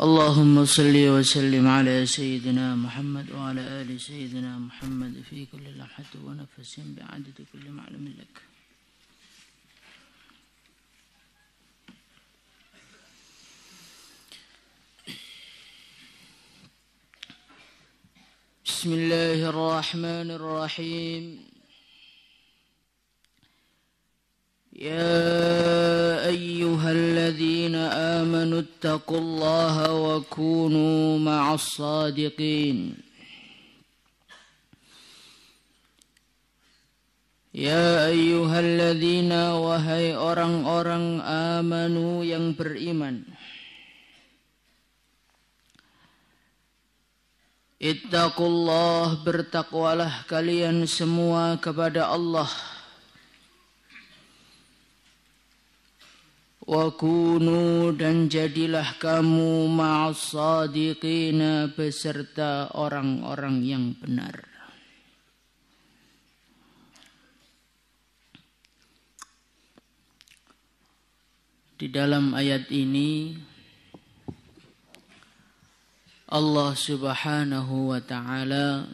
اللهم صل وسلم على سيدنا محمد وعلى آل سيدنا محمد في كل لمحة ونفس بعدد كل معلوم لك. بسم الله الرحمن الرحيم. يا أيها الذين آمنوا اتقوا الله وكونوا مع الصادقين. Ya ayyuhalladzina, wahai orang-orang amanu yang beriman, ittaqullah, bertakwalah kalian semua kepada Allah. Wa kunu, dan jadilah kamu ma'as sadiqina, beserta orang-orang yang benar. Di dalam ayat ini Allah Subhanahu wa ta'ala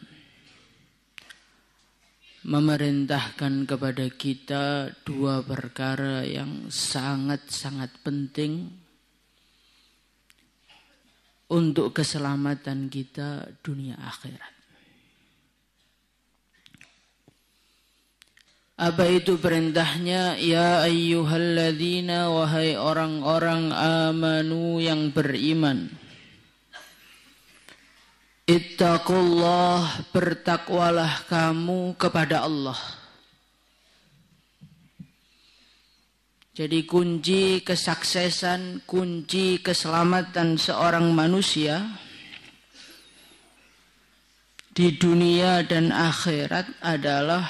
memerintahkan kepada kita dua perkara yang sangat-sangat penting untuk keselamatan kita dunia akhirat. Apa itu perintahnya? Ya ayyuhalladzina, wahai orang-orang amanu yang beriman, ittaqullah, bertakwalah kamu kepada Allah. Jadi kunci kesuksesan, kunci keselamatan seorang manusia di dunia dan akhirat adalah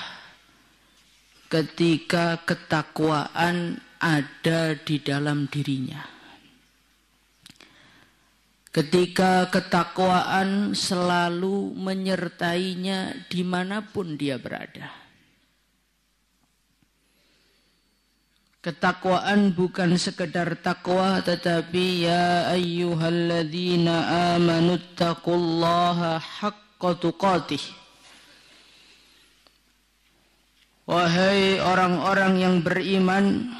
ketika ketakwaan ada di dalam dirinya. Ketika ketakwaan selalu menyertainya dimanapun dia berada. Ketakwaan bukan sekedar takwa, tetapi ya ayyuhalladzina amanuttaqullaha haqqa tuqatih. Wahai orang-orang yang beriman,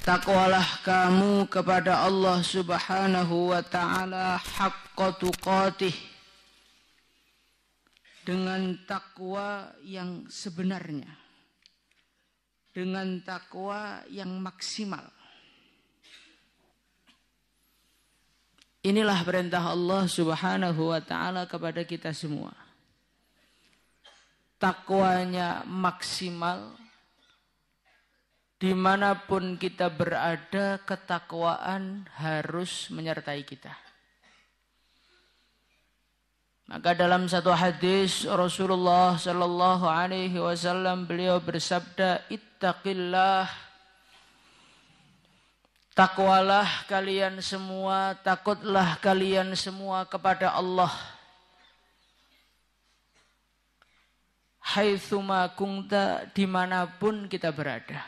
takwalah kamu kepada Allah Subhanahu wa ta'ala haqqa tuqatih, dengan takwa yang sebenarnya, dengan takwa yang maksimal. Inilah perintah Allah Subhanahu wa ta'ala kepada kita semua. Takwanya maksimal. Dimanapun kita berada, ketakwaan harus menyertai kita. Maka dalam satu hadis Rasulullah sallallahu alaihi wasallam, beliau bersabda, ittaqillah, takwalah kalian semua, takutlah kalian semua kepada Allah. Haitsuma kunta, dimanapun kita berada.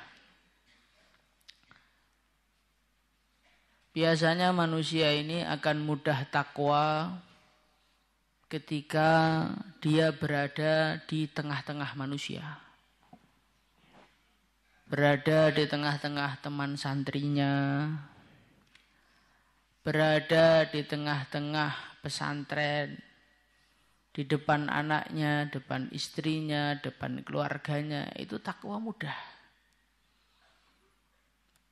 Biasanya manusia ini akan mudah takwa ketika dia berada di tengah-tengah manusia. Berada di tengah-tengah teman santrinya. Berada di tengah-tengah pesantren. Di depan anaknya, depan istrinya, depan keluarganya, itu takwa mudah.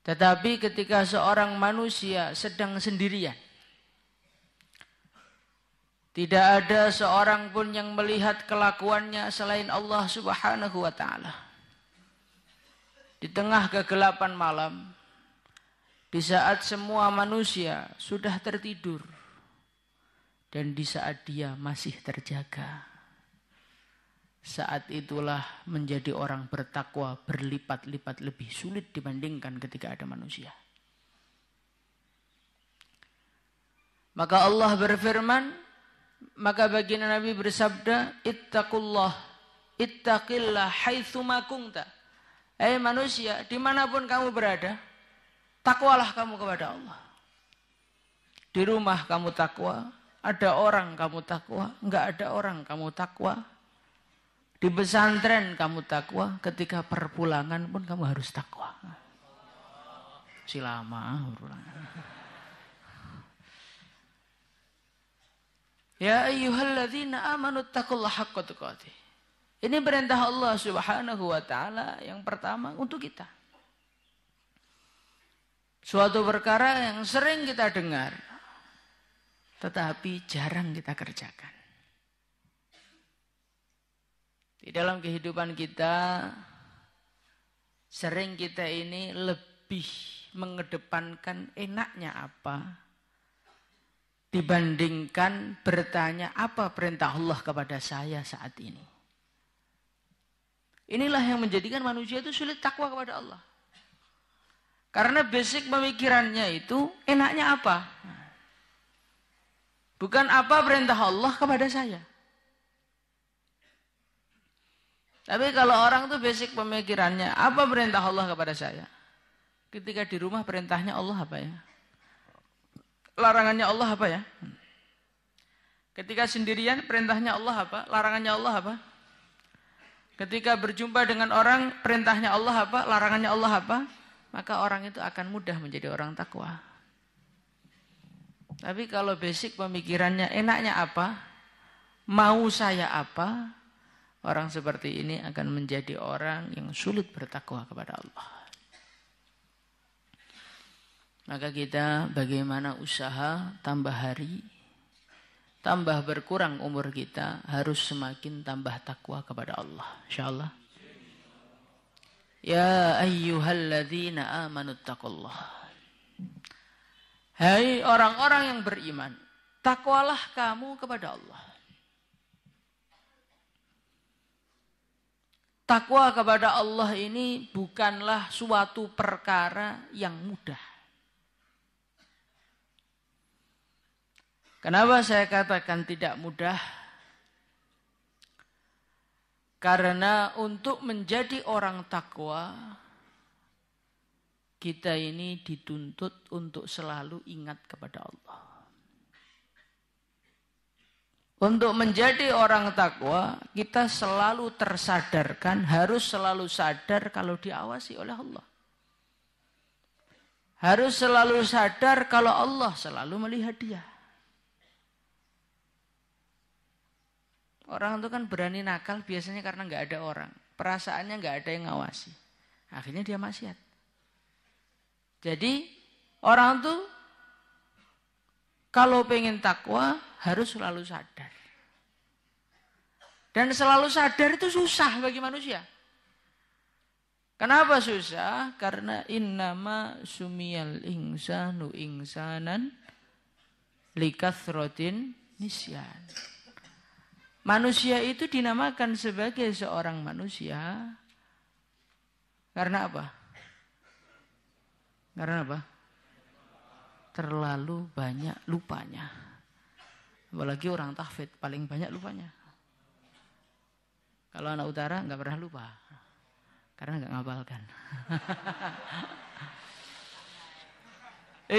Tetapi ketika seorang manusia sedang sendirian, tidak ada seorang pun yang melihat kelakuannya selain Allah Subhanahu wa ta'ala. Di tengah kegelapan malam, di saat semua manusia sudah tertidur, dan di saat dia masih terjaga, saat itulah menjadi orang bertakwa berlipat-lipat lebih sulit dibandingkan ketika ada manusia. Maka Allah berfirman, maka baginda Nabi bersabda, ittaqullah, ittaqillah haitsuma kunta. Hai manusia, dimanapun kamu berada, takwalah kamu kepada Allah. Di rumah kamu takwa, ada orang kamu takwa, enggak ada orang kamu takwa. Di pesantren kamu takwa, ketika perpulangan pun kamu harus takwa. Silama perpulangan. Ya ayyuhalladzina amanu taqullaha haqqa tuqatih. Ini perintah Allah Subhanahu wa taala yang pertama untuk kita. Suatu perkara yang sering kita dengar, tetapi jarang kita kerjakan. Di dalam kehidupan kita, sering kita ini lebih mengedepankan enaknya apa, dibandingkan bertanya apa perintah Allah kepada saya saat ini. Inilah yang menjadikan manusia itu sulit takwa kepada Allah. Karena basic pemikirannya itu enaknya apa? Bukan apa perintah Allah kepada saya. Tapi kalau orang itu basic pemikirannya, apa perintah Allah kepada saya? Ketika di rumah perintahnya Allah apa ya? Larangannya Allah apa ya? Ketika sendirian perintahnya Allah apa? Larangannya Allah apa? Ketika berjumpa dengan orang perintahnya Allah apa? Larangannya Allah apa? Maka orang itu akan mudah menjadi orang takwa. Tapi kalau basic pemikirannya enaknya apa? Mau saya apa? Orang seperti ini akan menjadi orang yang sulit bertakwa kepada Allah. Maka kita bagaimana usaha tambah hari, tambah berkurang umur kita, harus semakin tambah takwa kepada Allah. InsyaAllah. Ya ayyuhalladzina amanu taqullah. Hai orang-orang yang beriman, takwalah kamu kepada Allah. Takwa kepada Allah ini bukanlah suatu perkara yang mudah. Kenapa saya katakan tidak mudah? Karena untuk menjadi orang takwa, kita ini dituntut untuk selalu ingat kepada Allah. Untuk menjadi orang takwa, kita selalu tersadarkan, harus selalu sadar kalau diawasi oleh Allah. Harus selalu sadar kalau Allah selalu melihat dia. Orang itu kan berani nakal biasanya karena nggak ada orang. Perasaannya nggak ada yang ngawasi. Akhirnya dia maksiat. Jadi orang itu kalau pengen takwa harus selalu sadar. Dan selalu sadar itu susah bagi manusia. Kenapa susah? Karena innama sumiyal insanu insanan likathrotin nisyan. Manusia itu dinamakan sebagai seorang manusia karena apa? Karena apa? Terlalu banyak lupanya. Apalagi orang tahfidz paling banyak lupanya. Kalau anak utara nggak pernah lupa. Karena nggak ngapalkan.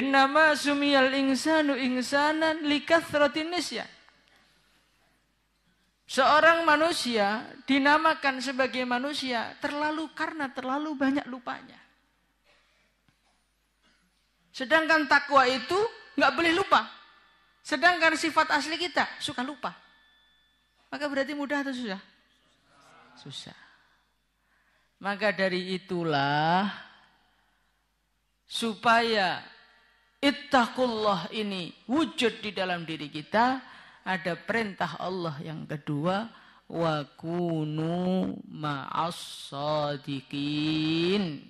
Innama sumiyal insanu insanan likathratin nisyan. Seorang manusia dinamakan sebagai manusia karena terlalu banyak lupanya. Sedangkan takwa itu nggak boleh lupa. Sedangkan sifat asli kita suka lupa. Maka berarti mudah atau susah? Susah. Maka dari itulah supaya ittaqullah ini wujud di dalam diri kita, ada perintah Allah yang kedua, wa kunu ma'as shadiqin.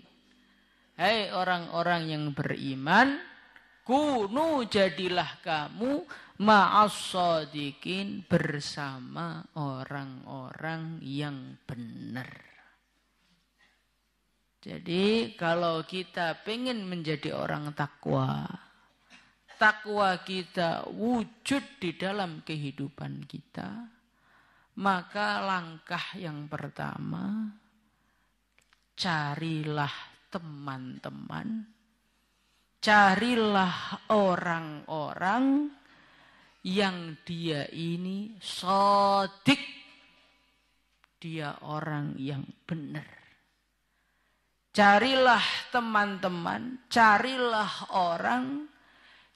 Hai orang-orang yang beriman, kunu jadilah kamu ma'as shadiqin bersama orang-orang yang benar. Jadi kalau kita pengen menjadi orang takwa, takwa kita wujud di dalam kehidupan kita, maka langkah yang pertama, carilah teman-teman, carilah orang-orang yang dia ini shadiq. Dia orang yang benar. Carilah teman-teman, carilah orang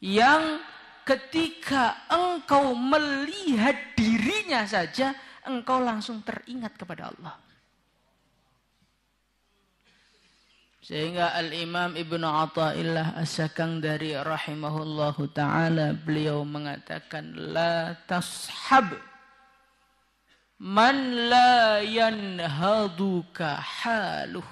yang ketika engkau melihat dirinya saja, engkau langsung teringat kepada Allah. Sehingga Al-Imam Ibnu Athaillah As-Sakandari rahimahullahu ta'ala, beliau mengatakan, la tashab man la yanhaduka haluh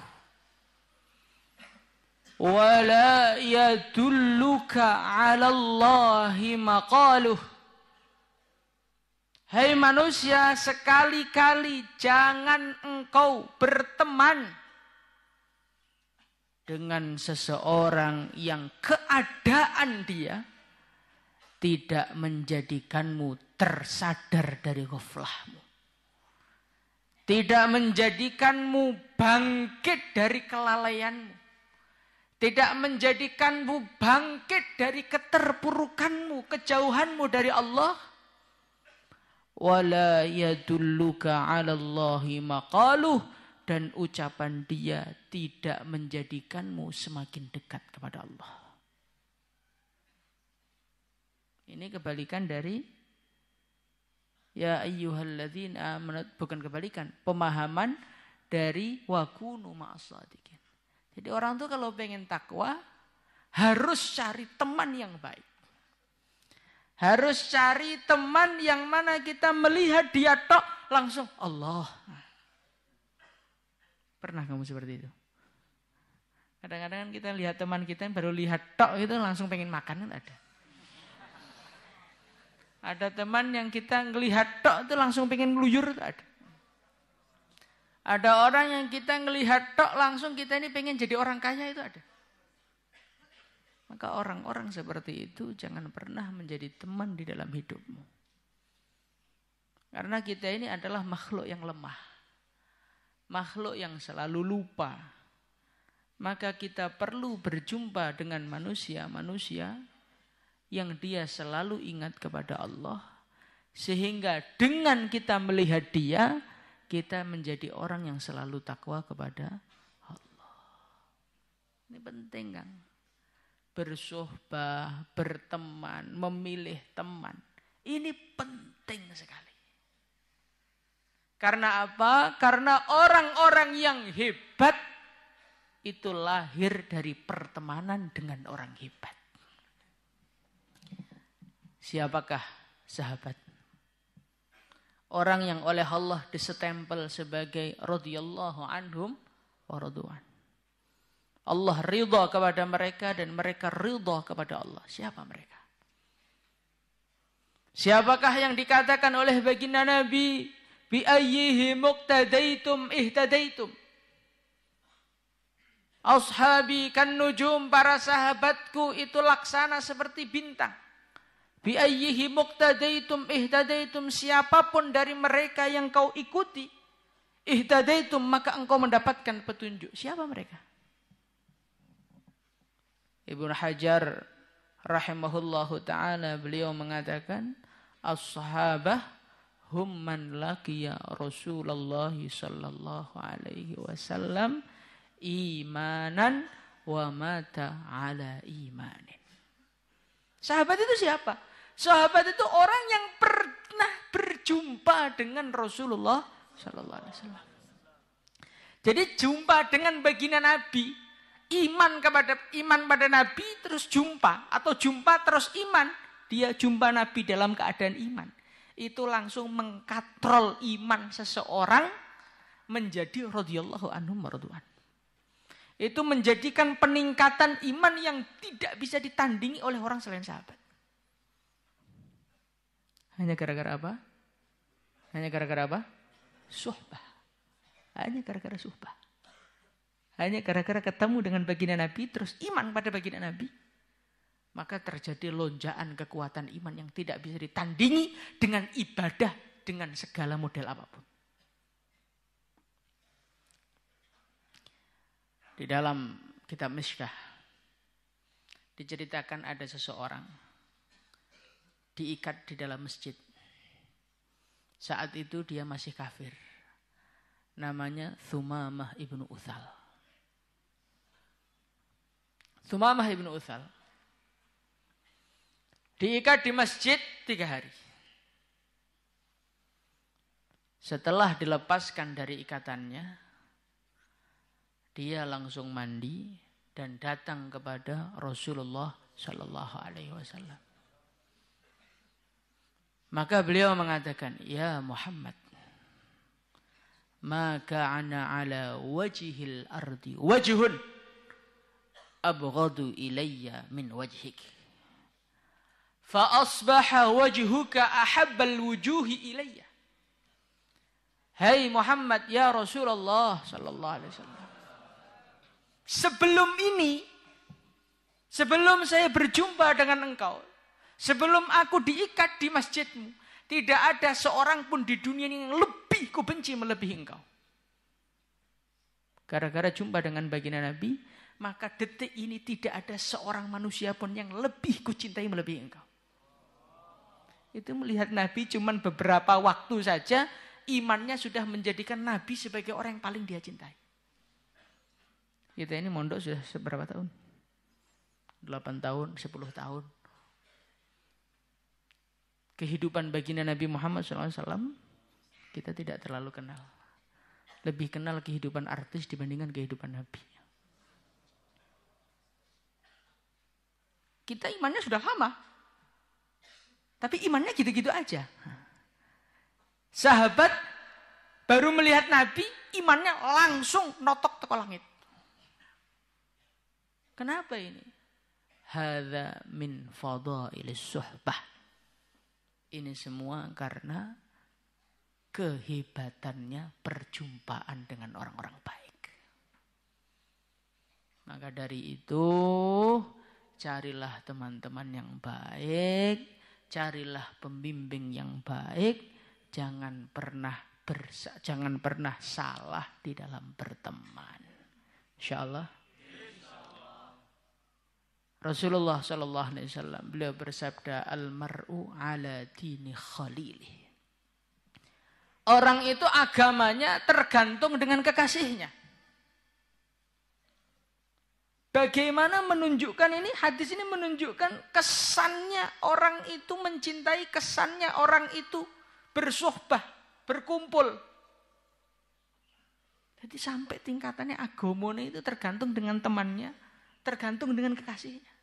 wa la yadulluka ala Allahi maqaluh. Hai manusia, sekali-kali jangan engkau berteman dengan seseorang yang keadaan dia tidak menjadikanmu tersadar dari ghaflahmu. Tidak menjadikanmu bangkit dari kelalaianmu. Tidak menjadikanmu bangkit dari keterpurukanmu, kejauhanmu dari Allah. Wala yadulluka 'ala Allahi maqaluh, dan ucapan dia tidak menjadikanmu semakin dekat kepada Allah. Ini kebalikan dari ya ayyuhalladzina amanu, bukan kebalikan, pemahaman dari wakunu ma'as-shadiqin. Jadi orang tuh kalau pengen takwa harus cari teman yang baik. Harus cari teman yang mana kita melihat dia tok langsung Allah. Pernah kamu seperti itu? Kadang-kadang kan kita lihat teman kita yang baru lihat tok itu langsung pengen makan, kan ada. Ada teman yang kita ngelihat tok itu langsung pengen ngeluyur, ada. Ada orang yang kita ngelihat tok langsung kita ini pengen jadi orang kaya, itu ada. Maka orang-orang seperti itu jangan pernah menjadi teman di dalam hidupmu. Karena kita ini adalah makhluk yang lemah. Makhluk yang selalu lupa. Maka kita perlu berjumpa dengan manusia-manusia yang dia selalu ingat kepada Allah. Sehingga dengan kita melihat dia, kita menjadi orang yang selalu takwa kepada Allah. Ini penting, Kang. Bersohbah, berteman, memilih teman. Ini penting sekali. Karena apa? Karena orang-orang yang hebat itu lahir dari pertemanan dengan orang hebat. Siapakah sahabat? Orang yang oleh Allah disetempel sebagai radhiyallahu anhum wa radwan. Allah ridha kepada mereka dan mereka ridha kepada Allah. Siapa mereka? Siapakah yang dikatakan oleh baginda Nabi, bi ayyihi muqtadaitum ihtadaitum? Ashabi kan nujum, para sahabatku itu laksana seperti bintang. Bi ayyihi muqtadaitum ihtadaitum, siapapun dari mereka yang kau ikuti, ihtadaitum, maka engkau mendapatkan petunjuk. Siapa mereka? Ibnu Hajar rahimahullahu ta'ala, beliau mengatakan, as-sahabah hum man laqiya Rasulullah sallallahu alaihi wasallam imanan wa mata ala imanin. Sahabat itu siapa? Sahabat itu orang yang pernah berjumpa dengan Rasulullah sallallahu alaihi wasallam. Jadi jumpa dengan baginda Nabi, iman pada Nabi terus jumpa, atau jumpa terus iman. Dia jumpa Nabi dalam keadaan iman. Itu langsung mengkatrol iman seseorang menjadi radhiyallahu anhum wa radwan. Itu menjadikan peningkatan iman yang tidak bisa ditandingi oleh orang selain sahabat. Hanya gara-gara apa? Hanya gara-gara apa? Suhbah. Hanya gara-gara suhbah. Hanya gara-gara ketemu dengan baginda Nabi, terus iman pada baginda Nabi. Maka terjadi lonjakan kekuatan iman yang tidak bisa ditandingi dengan ibadah, dengan segala model apapun. Di dalam kitab Mishkah, diceritakan ada seseorang diikat di dalam masjid. Saat itu dia masih kafir. Namanya Thumamah ibnu Uthal. Thumamah ibnu Uthal diikat di masjid 3 hari. Setelah dilepaskan dari ikatannya, dia langsung mandi dan datang kepada Rasulullah Sallallahu Alaihi Wasallam. Maka beliau mengatakan, ya Muhammad, maka ana ala wajhil ardi wajhun abghadu ilayya min wajhik. Fa asbaha wajhuka ahabbal wujuhi ilayya. Hai Muhammad, ya Rasulullah sallallahu alaihi wasallam. Sebelum ini, sebelum saya berjumpa dengan engkau, sebelum aku diikat di masjidmu, tidak ada seorang pun di dunia ini yang lebih kubenci melebihi engkau. Gara-gara jumpa dengan baginda Nabi, maka detik ini tidak ada seorang manusia pun yang lebih kucintai melebihi engkau. Itu melihat Nabi cuman beberapa waktu saja, imannya sudah menjadikan Nabi sebagai orang yang paling dia cintai. Kita ini mondok sudah seberapa tahun? 8 tahun, 10 tahun. Kehidupan baginda Nabi Muhammad SAW kita tidak terlalu kenal. Lebih kenal kehidupan artis dibandingkan kehidupan Nabi. Kita imannya sudah lama. Tapi imannya gitu-gitu aja. Sahabat baru melihat Nabi, imannya langsung notok teko langit. Kenapa ini? Hadza min fadailis suhbah. Ini semua karena kehebatannya perjumpaan dengan orang-orang baik. Maka dari itu, carilah teman-teman yang baik, carilah pembimbing yang baik, jangan pernah salah di dalam berteman. Insyaallah. Rasulullah sallallahu alaihi wasallam beliau bersabda, al-mar'u ala dini khalilih. Orang itu agamanya tergantung dengan kekasihnya. Bagaimana menunjukkan ini? Hadis ini menunjukkan kesannya orang itu mencintai, kesannya orang itu bersuhbah, berkumpul. Jadi sampai tingkatannya agamanya itu tergantung dengan temannya, tergantung dengan kekasihnya.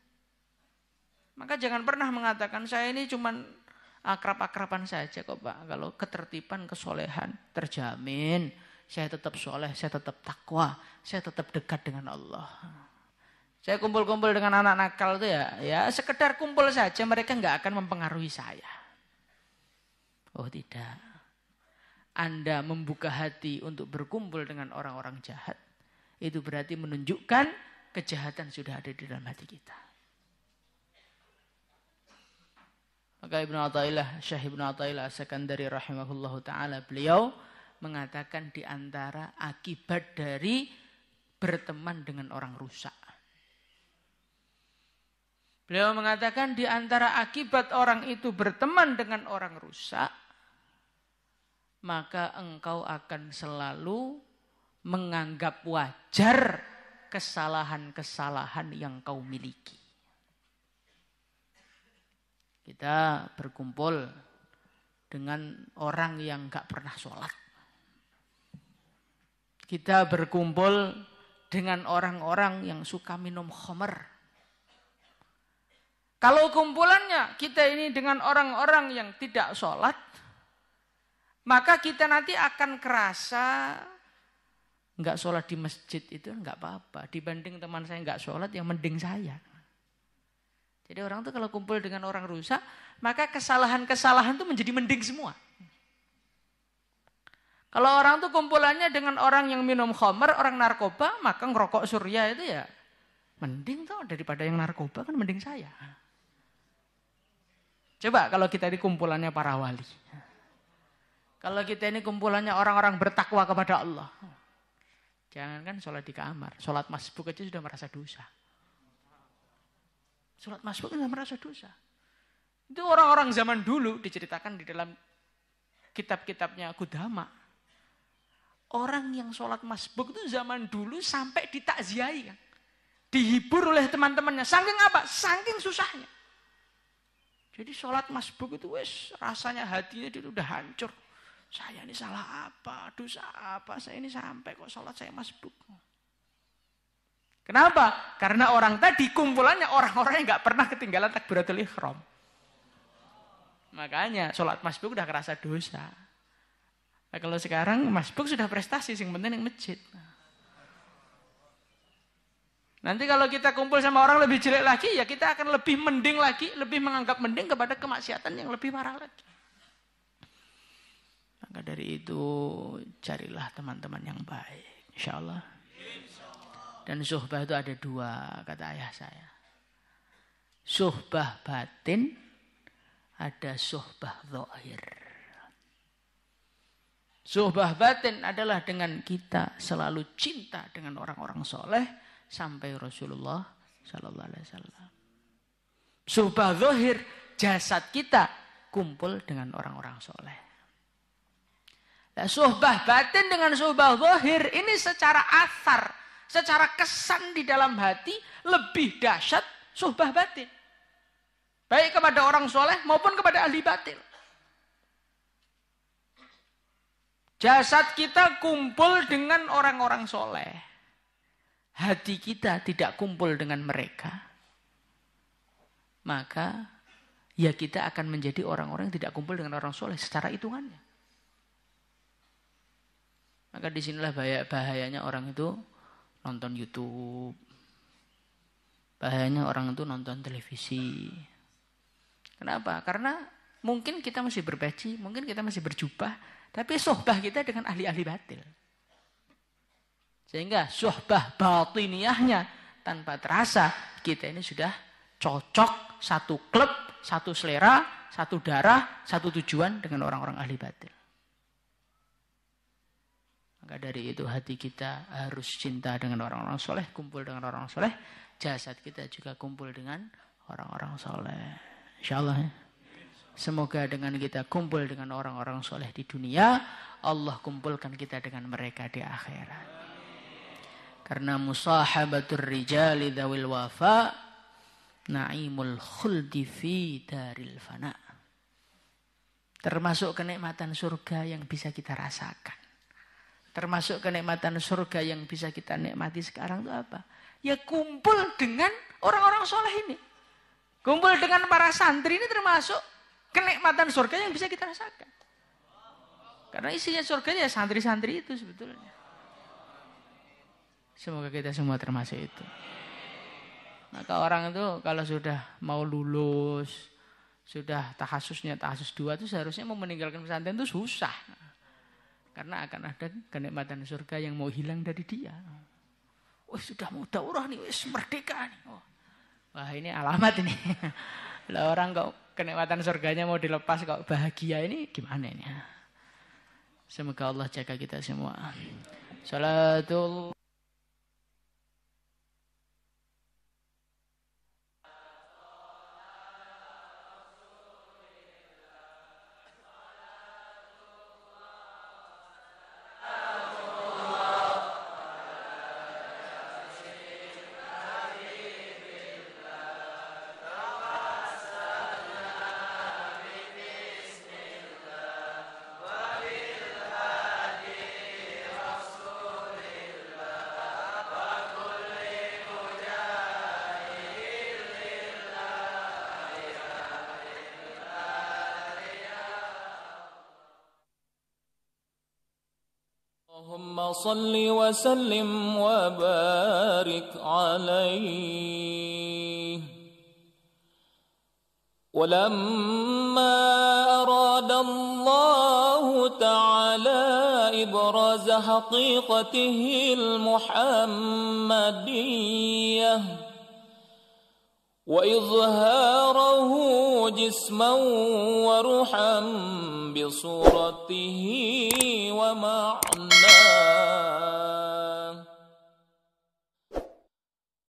Maka jangan pernah mengatakan saya ini cuman akrab-akraban saja kok Pak. Kalau ketertiban, kesolehan terjamin. Saya tetap soleh, saya tetap takwa, saya tetap dekat dengan Allah. Saya kumpul-kumpul dengan anak nakal itu ya sekedar kumpul saja, mereka nggak akan mempengaruhi saya. Oh tidak. Anda membuka hati untuk berkumpul dengan orang-orang jahat, itu berarti menunjukkan kejahatan sudah ada di dalam hati kita. Maka Syekh Ibnu Athaillah As-Sakandari rahimahullahu ta'ala, beliau mengatakan di antara akibat dari berteman dengan orang rusak. Beliau mengatakan di antara akibat orang itu berteman dengan orang rusak, maka engkau akan selalu menganggap wajar kesalahan-kesalahan yang kau miliki. Kita berkumpul dengan orang yang gak pernah sholat. Kita berkumpul dengan orang-orang yang suka minum khamr. Kalau kumpulannya kita ini dengan orang-orang yang tidak sholat, maka kita nanti akan kerasa gak sholat di masjid itu gak apa-apa. Dibanding teman saya gak sholat, yang mending saya. Jadi orang itu kalau kumpul dengan orang rusak, maka kesalahan-kesalahan itu menjadi mending semua. Kalau orang itu kumpulannya dengan orang yang minum khamr, orang narkoba, maka ngerokok surya itu ya mending tuh daripada yang narkoba, kan mending saya. Coba kalau kita ini kumpulannya para wali. Kalau kita ini kumpulannya orang-orang bertakwa kepada Allah. Jangankan sholat di kamar, sholat masbuk aja sudah merasa dosa. Sholat masbuk itu merasa dosa. Itu orang-orang zaman dulu diceritakan di dalam kitab-kitabnya Qudama. Orang yang sholat masbuk itu zaman dulu sampai ditakziahi kan. Dihibur oleh teman-temannya. Saking apa? Saking susahnya. Jadi sholat masbuk itu rasanya hatinya dia udah hancur. Saya ini salah apa? Dosa apa? Saya ini sampai kok sholat saya masbuk. Kenapa? Karena orang tadi kumpulannya orang-orang yang gak pernah ketinggalan takbiratul ihram. Makanya sholat masbuk udah kerasa dosa. Nah, kalau sekarang masbuk sudah prestasi, yang penting yang masjid. Nanti kalau kita kumpul sama orang lebih jelek lagi, ya kita akan lebih mending lagi, lebih menganggap mending kepada kemaksiatan yang lebih parah lagi. Maka dari itu carilah teman-teman yang baik, insya Allah. Dan suhbah itu ada dua, kata ayah saya. Suhbah batin, ada suhbah zahir. Suhbah batin adalah dengan kita selalu cinta dengan orang-orang soleh sampai Rasulullah Sallallahu Alaihi Wasallam. Suhbah zahir, jasad kita kumpul dengan orang-orang soleh. Nah, suhbah batin dengan suhbah zahir ini secara asar, secara kesan di dalam hati lebih dahsyat suhbah batin. Baik kepada orang soleh maupun kepada ahli batil. Jasad kita kumpul dengan orang-orang soleh. Hati kita tidak kumpul dengan mereka. Maka ya kita akan menjadi orang-orang yang tidak kumpul dengan orang soleh secara hitungannya. Maka disinilah bahayanya orang itu nonton YouTube. Bahayanya orang itu nonton televisi. Kenapa? Karena mungkin kita masih berpeci, mungkin kita masih berjubah. Tapi sohbah kita dengan ahli-ahli batil. Sehingga sohbah batiniyahnya tanpa terasa kita ini sudah cocok satu klub, satu selera, satu darah, satu tujuan dengan orang-orang ahli batil. Maka dari itu hati kita harus cinta dengan orang-orang soleh, kumpul dengan orang-orang soleh. Jasad kita juga kumpul dengan orang-orang soleh. InsyaAllah ya. Semoga dengan kita kumpul dengan orang-orang soleh di dunia, Allah kumpulkan kita dengan mereka di akhirat. Karena musahabatur rijali dzawil wafa naimul khuldi fi daril fana. Termasuk kenikmatan surga yang bisa kita rasakan. Termasuk kenikmatan surga yang bisa kita nikmati sekarang itu apa? Ya kumpul dengan orang-orang soleh ini. Kumpul dengan para santri ini termasuk kenikmatan surga yang bisa kita rasakan. Karena isinya surganya santri-santri itu sebetulnya. Semoga kita semua termasuk itu. Maka orang itu kalau sudah mau lulus, sudah tahasusnya tahasus 2 itu seharusnya mau meninggalkan pesantren itu susah. Karena akan ada kenikmatan surga yang mau hilang dari dia. Wah sudah mau daurah nih, wis merdeka nih. Wah ini alamat ini. Lah orang kok kenikmatan surganya mau dilepas kok bahagia ini gimana ini? Semoga Allah jaga kita semua. Salatul اللهم صل وسلم وبارك عليه. ولما أراد الله تعالى إبراز حقيقته المحمدية وإظهاره جسما وروحا بصورته ومعناه